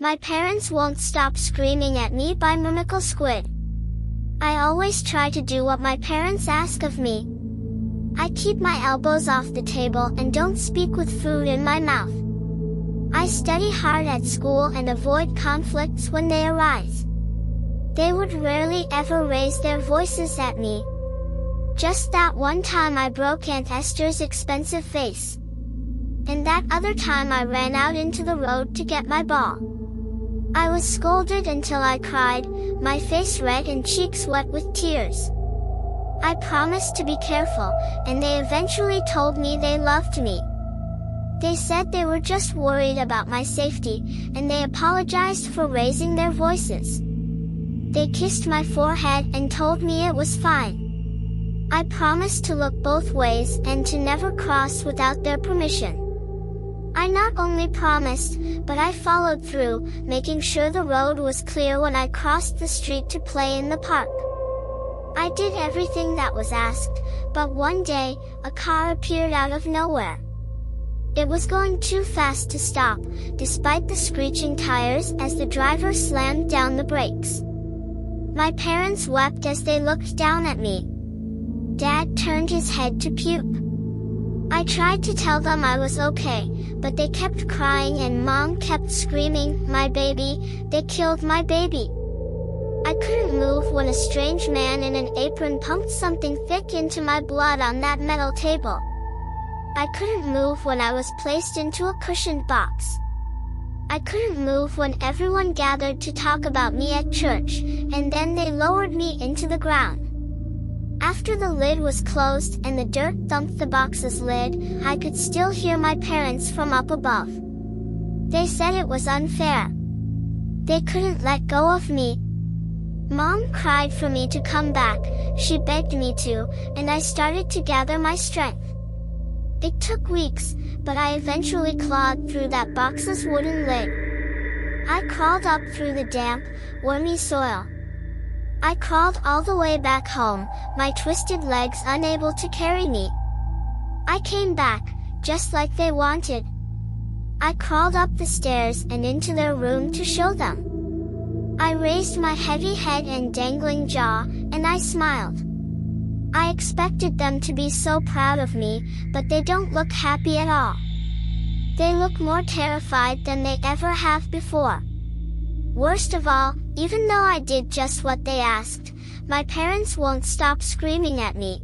My parents won't stop screaming at me by mimical squid. I always try to do what my parents ask of me. I keep my elbows off the table and don't speak with food in my mouth. I study hard at school and avoid conflicts when they arise. They would rarely ever raise their voices at me. Just that one time I broke Aunt Esther's expensive vase. And that other time I ran out into the road to get my ball. I was scolded until I cried, my face red and cheeks wet with tears. I promised to be careful, and they eventually told me they loved me. They said they were just worried about my safety, and they apologized for raising their voices. They kissed my forehead and told me it was fine. I promised to look both ways and to never cross without their permission. I not only promised, but I followed through, making sure the road was clear when I crossed the street to play in the park. I did everything that was asked, but one day, a car appeared out of nowhere. It was going too fast to stop, despite the screeching tires as the driver slammed down the brakes. My parents wept as they looked down at me. Dad turned his head to puke. I tried to tell them I was okay, but they kept crying and Mom kept screaming, "My baby, they killed my baby." I couldn't move when a strange man in an apron pumped something thick into my blood on that metal table. I couldn't move when I was placed into a cushioned box. I couldn't move when everyone gathered to talk about me at church, and then they lowered me into the ground. After the lid was closed and the dirt thumped the box's lid, I could still hear my parents from up above. They said it was unfair. They couldn't let go of me. Mom cried for me to come back, she begged me to, and I started to gather my strength. It took weeks, but I eventually clawed through that box's wooden lid. I crawled up through the damp, wormy soil. I crawled all the way back home, my twisted legs unable to carry me. I came back, just like they wanted. I crawled up the stairs and into their room to show them. I raised my heavy head and dangling jaw, and I smiled. I expected them to be so proud of me, but they don't look happy at all. They look more terrified than they ever have before. Worst of all, even though I did just what they asked, my parents won't stop screaming at me.